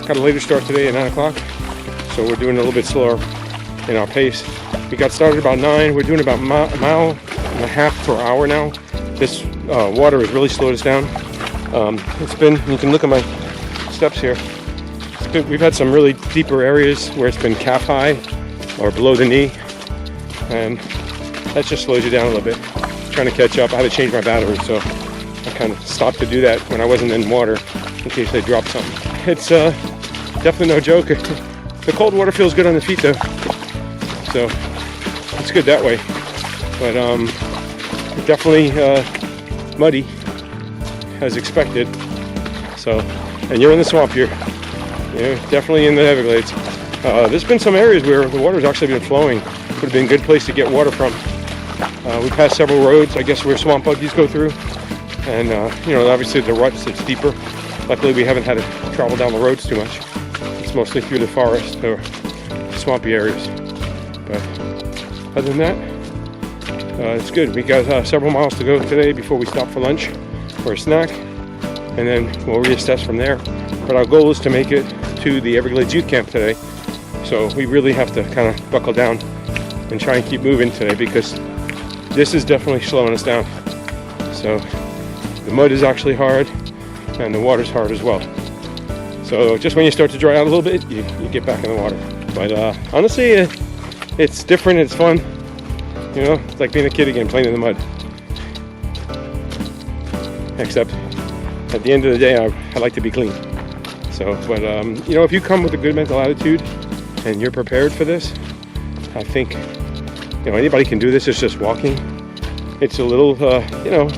got a later start today at 9 o'clock, so we're doing a little bit slower in our pace. We got started about 9. We're doing about a mile and a half per hour now. This water has really slowed us down. It's been, you can look at my steps here. We've had some really deeper areas where it's been calf high or below the knee, and that just slows you down a little bit. Trying to catch up. I had to change my battery, so I kind of stopped to do that when I wasn't in water in case they dropped something. It's definitely no joke. The cold water feels good on the feet though, so it's good that way. But definitely muddy as expected. So, and you're in the swamp here. You're definitely in the Everglades. There's been some areas where the water's actually been flowing. Would have been a good place to get water from. We passed several roads, I guess, where swamp buggies go through. And, you know, obviously the ruts, it's deeper. Luckily, we haven't had to travel down the roads too much. It's mostly through the forest or swampy areas. But other than that, it's good. We got several miles to go today before we stop for lunch or a snack. And then we'll reassess from there. But our goal is to make it to the Everglades Youth Camp today. So we really have to kind of buckle down and try and keep moving today, because this is definitely slowing us down. So the mud is actually hard and the water's hard as well. So just when you start to dry out a little bit, you get back in the water. But honestly, it's different, it's fun. You know, it's like being a kid again, playing in the mud. Except at the end of the day, I like to be clean. So, but you know, if you come with a good mental attitude and you're prepared for this, I think, you know, anybody can do this. It's just walking. It's a little, you know,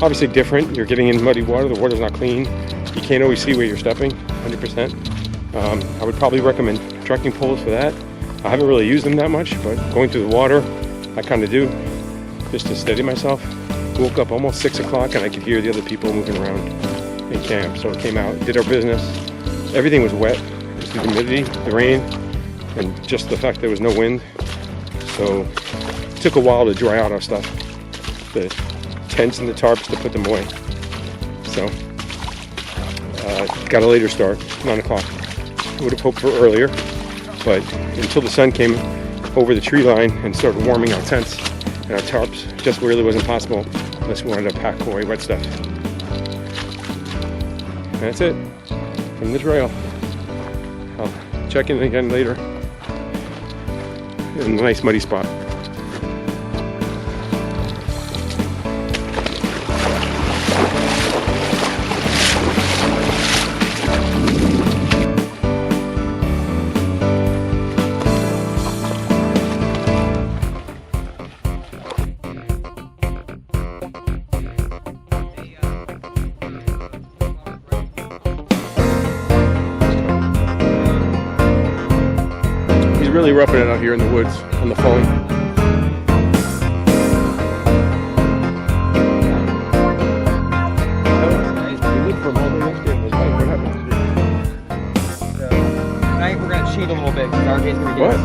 obviously different. You're getting in muddy water. The water's not clean. You can't always see where you're stepping, 100%. I would probably recommend trekking poles for that. I haven't really used them that much, but going through the water, I kind of do, just to steady myself. Woke up almost 6 o'clock and I could hear the other people moving around in camp. So I came out, did our business. Everything was wet. Just the humidity, the rain, and just the fact there was no wind. So it took a while to dry out our stuff. The tents and the tarps, to put them away. So got a later start, 9 o'clock. Would have hoped for earlier, but until the sun came over the tree line and started warming our tents and our tarps, just really wasn't possible unless we wanted to pack away wet stuff. And that's it from the trail. I'll check in again later in a nice muddy spot. Really roughing it out here in the woods on the phone. I think we're gonna cheat a little bit because our day's pretty What?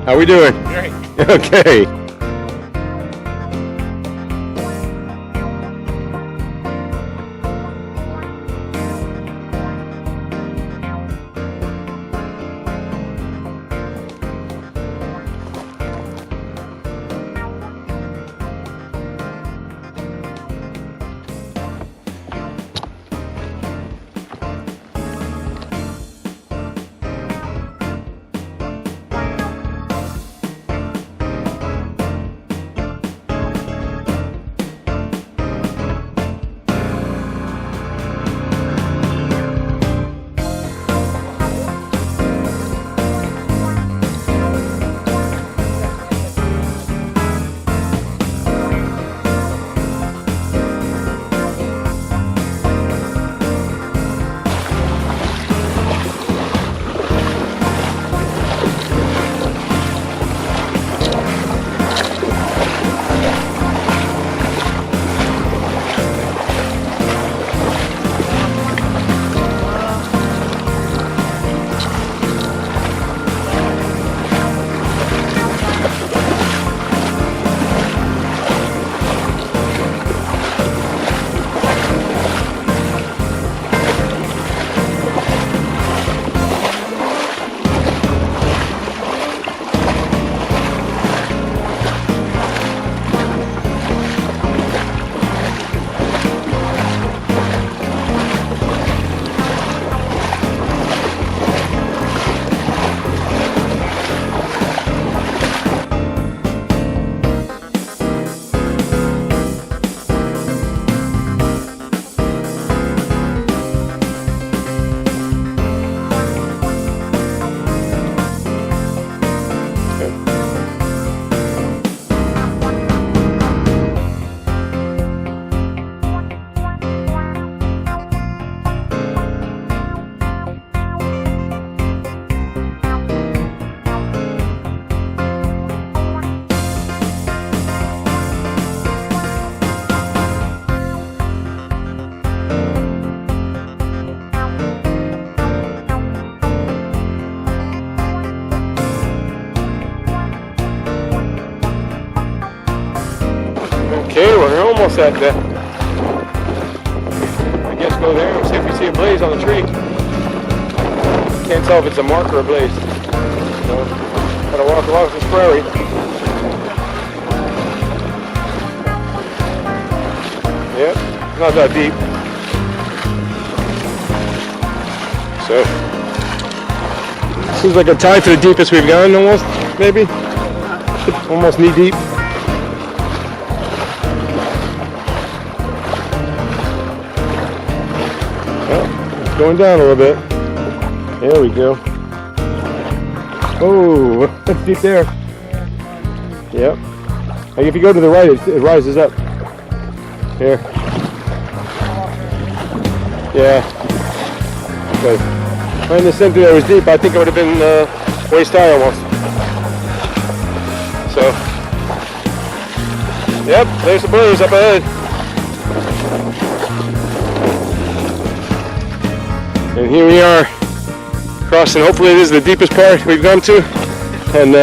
How we doing? Great. Okay. set. I guess go there and see if we see a blaze on the tree. Can't tell if it's a mark or a blaze. So, gotta walk along this prairie. Yep, not that deep. So, seems like a tie for the deepest we've gone, almost, maybe? Almost knee deep. Oh, it's going down a little bit. There we go. Oh, that's deep there. Yep. Like if you go to the right, it rises up. Here. Yeah. Okay. Right in the center there was deep. I think it would have been waist high almost. So, yep, there's the blaze up ahead. And here we are, crossing. Hopefully this is the deepest part we've come to. And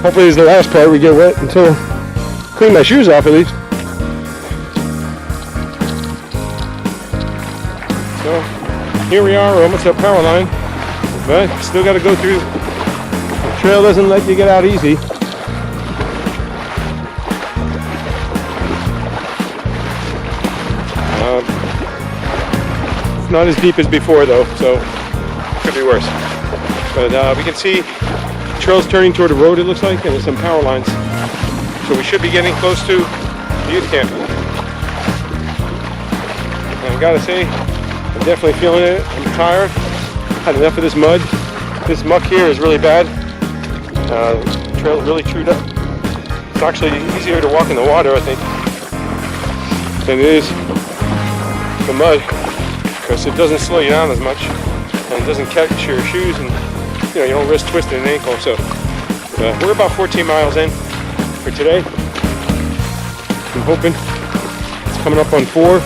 hopefully this is the last part we get wet until clean my shoes off at least. So, here we are, we're almost at power line. But still got to go through. The trail doesn't let you get out easy. It's not as deep as before though, so it could be worse. But we can see the trail's turning toward the road, it looks like, and there's some power lines. So we should be getting close to the youth camp. And I gotta say, I'm definitely feeling it. I'm tired. Had enough of this mud. This muck here is really bad. The trail's really chewed up. It's actually easier to walk in the water, I think, than it is the mud, because it doesn't slow you down as much, and it doesn't catch your shoes, and you don't risk twisting an ankle. So we're about 14 miles in for today. I'm hoping it's coming up on 4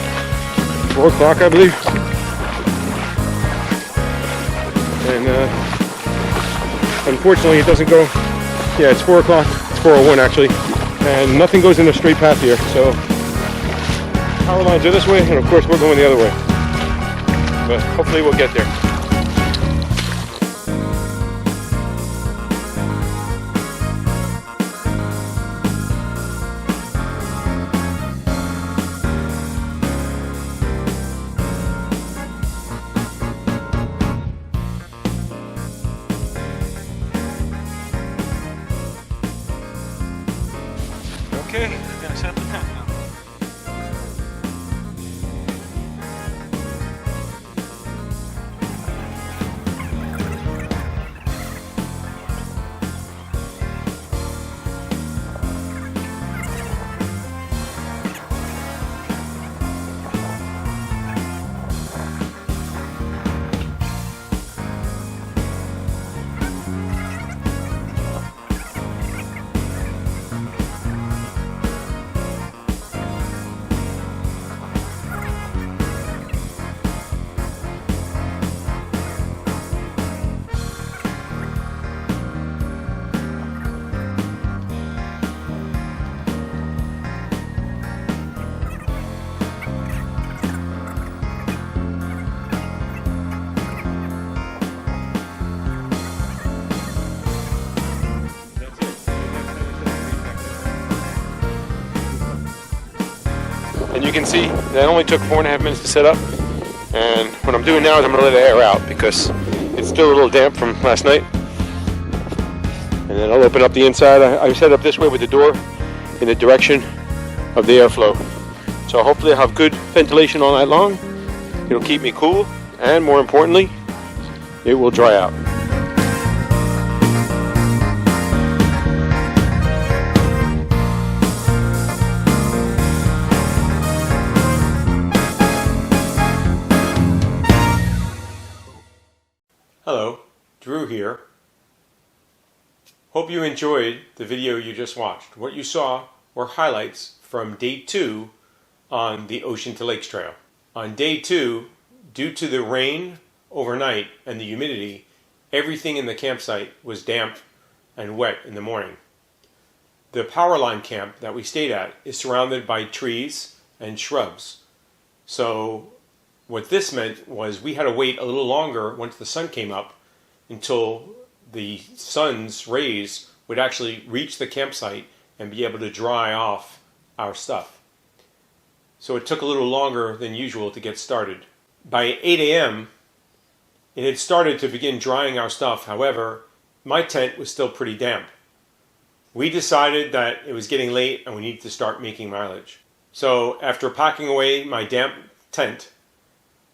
o'clock, I believe. And unfortunately it doesn't go, yeah, it's 4 o'clock, it's 4:01 actually, and nothing goes in a straight path here. So power lines are this way, and of course we're going the other way. But hopefully we'll get there. Okay, I'm gonna set up the tent now. And you can see that only took 4.5 minutes to set up. And what I'm doing now is I'm going to let it air out because it's still a little damp from last night. And then I'll open up the inside. I set up this way with the door in the direction of the airflow. So hopefully I'll have good ventilation all night long. It'll keep me cool, and more importantly, it will dry out. Hello, Drew here. Hope you enjoyed the video you just watched. What you saw were highlights from day 2 on the Ocean to Lakes Trail. On day 2, due to the rain overnight and the humidity, everything in the campsite was damp and wet in the morning. The power line camp that we stayed at is surrounded by trees and shrubs. So what this meant was we had to wait a little longer once the sun came up until the sun's rays would actually reach the campsite and be able to dry off our stuff. So it took a little longer than usual to get started. By 8 a.m., it had started to begin drying our stuff. However, my tent was still pretty damp. We decided that it was getting late and we needed to start making mileage. So after packing away my damp tent,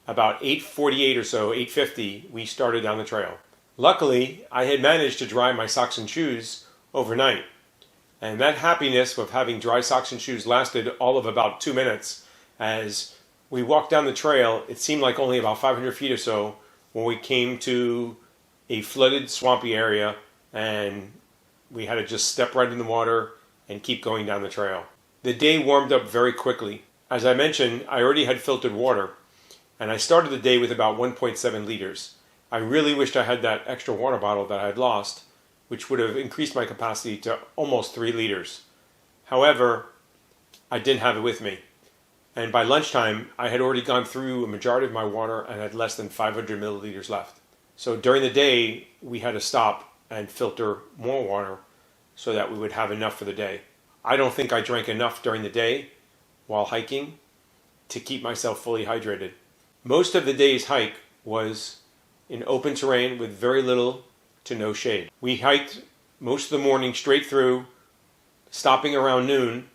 about 8:48 or so, 8:50, we started down the trail. Luckily, I had managed to dry my socks and shoes overnight. And that happiness of having dry socks and shoes lasted all of about 2 minutes. As we walked down the trail, it seemed like only about 500 feet or so when we came to a flooded, swampy area, and we had to just step right in the water and keep going down the trail. The day warmed up very quickly. As I mentioned, I already had filtered water, and I started the day with about 1.7 liters. I really wished I had that extra water bottle that I had lost, which would have increased my capacity to almost 3 liters. However, I didn't have it with me. And by lunchtime, I had already gone through a majority of my water and had less than 500 milliliters left. So during the day, we had to stop and filter more water so that we would have enough for the day. I don't think I drank enough during the day while hiking to keep myself fully hydrated. Most of the day's hike was in open terrain with very little to no shade. We hiked most of the morning straight through, stopping around noon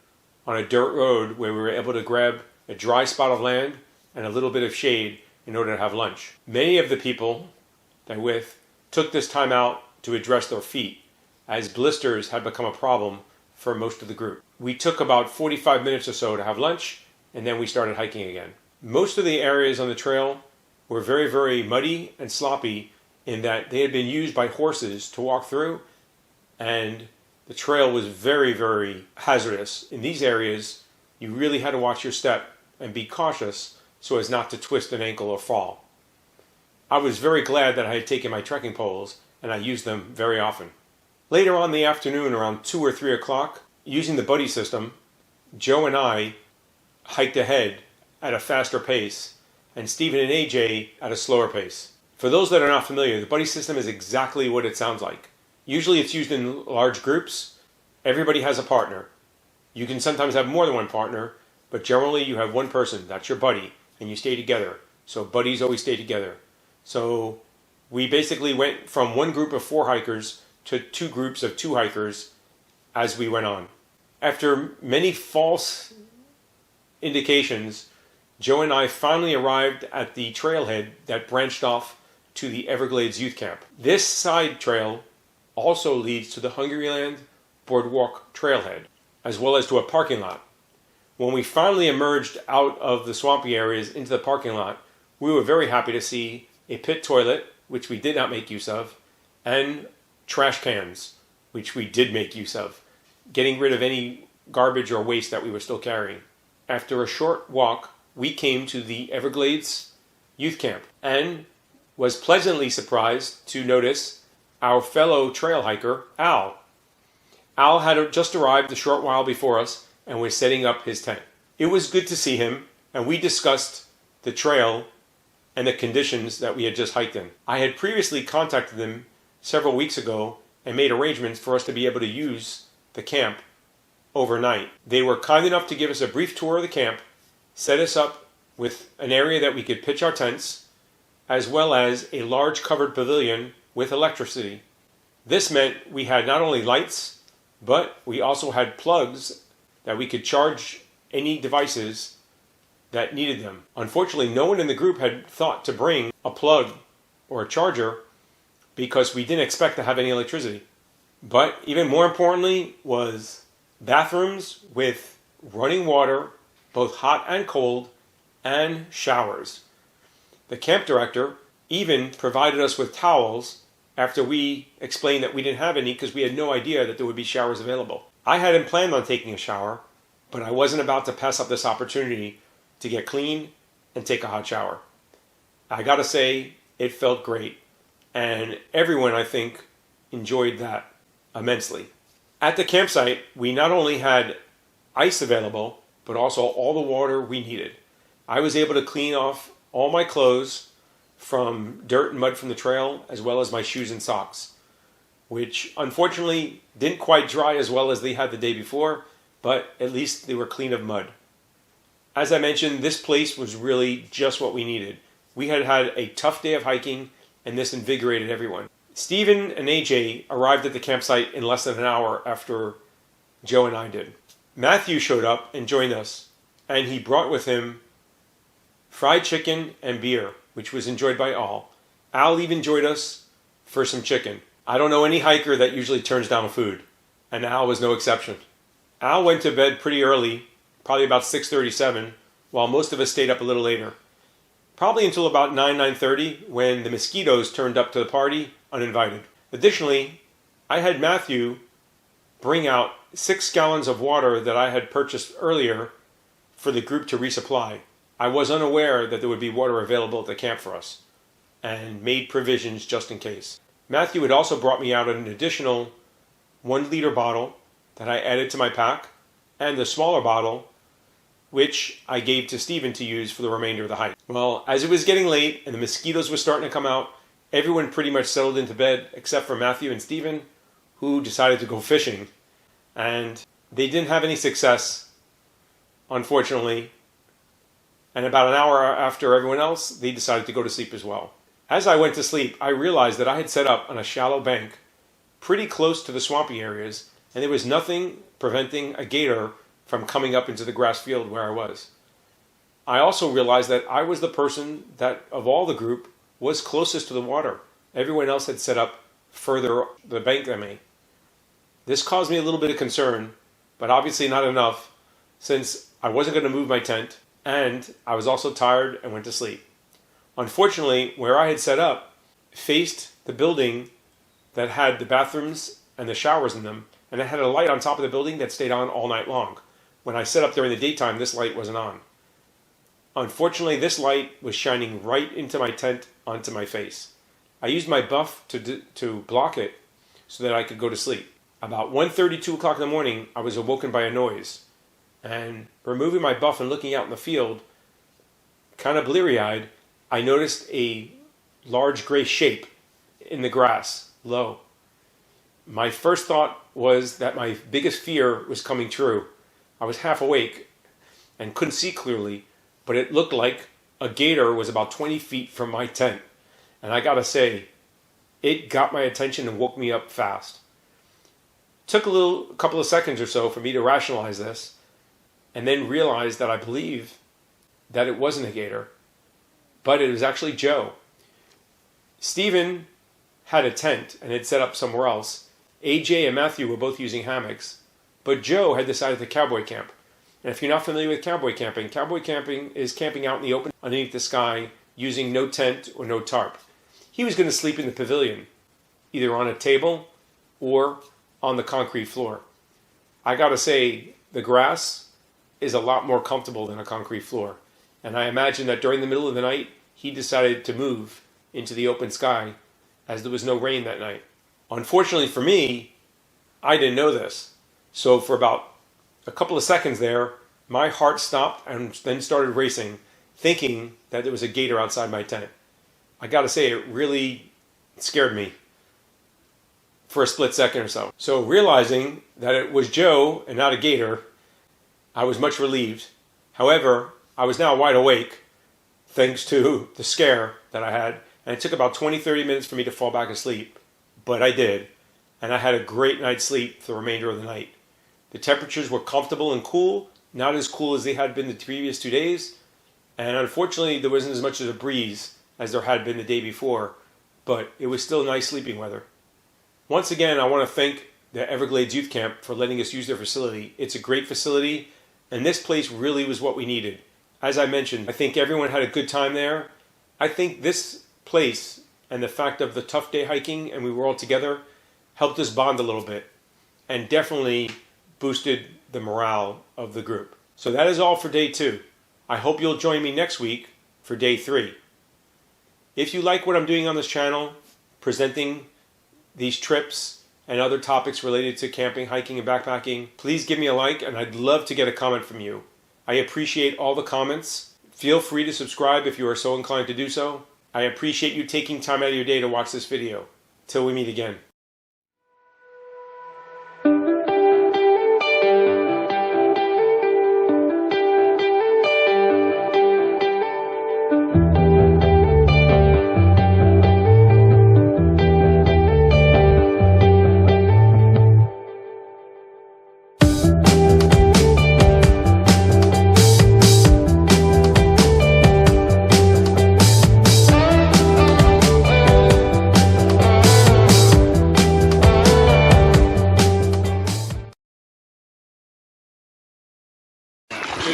on a dirt road where we were able to grab a dry spot of land and a little bit of shade in order to have lunch. Many of the people that with took this time out to address their feet, as blisters had become a problem for most of the group. We took about 45 minutes or so to have lunch, and then we started hiking again. Most of the areas on the trail were very, very muddy and sloppy in that they had been used by horses to walk through, and the trail was very, very hazardous. In these areas, you really had to watch your step and be cautious so as not to twist an ankle or fall. I was very glad that I had taken my trekking poles, and I used them very often. Later on in the afternoon, around 2 or 3 o'clock, using the buddy system, Joe and I hiked ahead at a faster pace, and Stephen and AJ at a slower pace. For those that are not familiar, the buddy system is exactly what it sounds like. Usually it's used in large groups. Everybody has a partner. You can sometimes have more than one partner, but generally you have one person, that's your buddy, and you stay together. So buddies always stay together. So we basically went from one group of 4 hikers to 2 groups of 2 hikers as we went on. After many false indications, Joe and I finally arrived at the trailhead that branched off to the Everglades Youth Camp. This side trail also leads to the Hungryland Boardwalk trailhead, as well as to a parking lot. When we finally emerged out of the swampy areas into the parking lot, we were very happy to see a pit toilet, which we did not make use of, and trash cans, which we did make use of, getting rid of any garbage or waste that we were still carrying. After a short walk, we came to the Everglades Youth Camp and was pleasantly surprised to notice our fellow trail hiker, Al. Al had just arrived a short while before us and was setting up his tent. It was good to see him, and we discussed the trail and the conditions that we had just hiked in. I had previously contacted them several weeks ago and made arrangements for us to be able to use the camp overnight. They were kind enough to give us a brief tour of the camp, set us up with an area that we could pitch our tents, as well as a large covered pavilion with electricity. This meant we had not only lights, but we also had plugs that we could charge any devices that needed them. Unfortunately, no one in the group had thought to bring a plug or a charger because we didn't expect to have any electricity. But even more importantly was bathrooms with running water, both hot and cold, and showers. The camp director even provided us with towels after we explained that we didn't have any because we had no idea that there would be showers available. I hadn't planned on taking a shower, but I wasn't about to pass up this opportunity to get clean and take a hot shower. I gotta say, it felt great, and everyone, I think, enjoyed that immensely. At the campsite, we not only had ice available, but also all the water we needed. I was able to clean off all my clothes from dirt and mud from the trail, as well as my shoes and socks, which unfortunately didn't quite dry as well as they had the day before, but at least they were clean of mud. As I mentioned, this place was really just what we needed. We had had a tough day of hiking, and this invigorated everyone. Stephen and AJ arrived at the campsite in less than an hour after Joe and I did. Matthew showed up and joined us, and he brought with him fried chicken and beer, which was enjoyed by all. Al even joined us for some chicken. I don't know any hiker that usually turns down food, and Al was no exception. Al went to bed pretty early, probably about 6:37, while most of us stayed up a little later. Probably until about 9:30, when the mosquitoes turned up to the party uninvited. Additionally, I had Matthew bring out 6 gallons of water that I had purchased earlier for the group to resupply. I was unaware that there would be water available at the camp for us, and made provisions just in case. Matthew had also brought me out an additional 1-liter bottle that I added to my pack, and the smaller bottle, which I gave to Stephen to use for the remainder of the hike. Well, as it was getting late and the mosquitoes were starting to come out, everyone pretty much settled into bed except for Matthew and Stephen, who decided to go fishing. And they didn't have any success, unfortunately. And about an hour after everyone else, they decided to go to sleep as well. As I went to sleep, I realized that I had set up on a shallow bank pretty close to the swampy areas, and there was nothing preventing a gator from coming up into the grass field where I was. I also realized that I was the person that, of all the group, was closest to the water. Everyone else had set up further up the bank than me. This caused me a little bit of concern, but obviously not enough, since I wasn't going to move my tent, and I was also tired and went to sleep. Unfortunately, where I had set up faced the building that had the bathrooms and the showers in them, and it had a light on top of the building that stayed on all night long. When I set up during the daytime, this light wasn't on. Unfortunately, this light was shining right into my tent onto my face. I used my buff to block it so that I could go to sleep. About 1:30, 2 o'clock in the morning, I was awoken by a noise. And removing my buff and looking out in the field, kind of bleary-eyed, I noticed a large gray shape in the grass, low. My first thought was that my biggest fear was coming true. I was half awake and couldn't see clearly, but it looked like a gator was about 20 feet from my tent. And I gotta say, it got my attention and woke me up fast. Took a couple of seconds or so for me to rationalize this, and then realize that I believe that it wasn't a gator, but it was actually Joe. Stephen had a tent and had set up somewhere else. AJ and Matthew were both using hammocks, but Joe had decided to cowboy camp. And if you're not familiar with cowboy camping is camping out in the open underneath the sky using no tent or no tarp. He was going to sleep in the pavilion, either on a table or on the concrete floor. I gotta say, the grass is a lot more comfortable than a concrete floor. And I imagine that during the middle of the night, he decided to move into the open sky as there was no rain that night. Unfortunately for me, I didn't know this. So for about a couple of seconds there, my heart stopped and then started racing, thinking that there was a gator outside my tent. I gotta say, it really scared me for a split second or so. So realizing that it was Joe and not a gator, I was much relieved. However, I was now wide awake thanks to the scare that I had, and it took about 20-30 minutes for me to fall back asleep, but I did, and I had a great night's sleep for the remainder of the night. The temperatures were comfortable and cool, not as cool as they had been the previous 2 days, and unfortunately there wasn't as much of a breeze as there had been the day before, but it was still nice sleeping weather. Once again, I want to thank the Everglades Youth Camp for letting us use their facility. It's a great facility, and this place really was what we needed. As I mentioned, I think everyone had a good time there. I think this place and the fact of the tough day hiking and we were all together helped us bond a little bit and definitely boosted the morale of the group. So that is all for day 2. I hope you'll join me next week for day 3. If you like what I'm doing on this channel, presenting these trips and other topics related to camping, hiking, and backpacking, please give me a like, and I'd love to get a comment from you. I appreciate all the comments. Feel free to subscribe if you are so inclined to do so. I appreciate you taking time out of your day to watch this video. Till we meet again.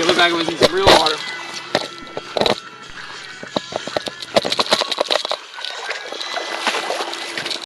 Look back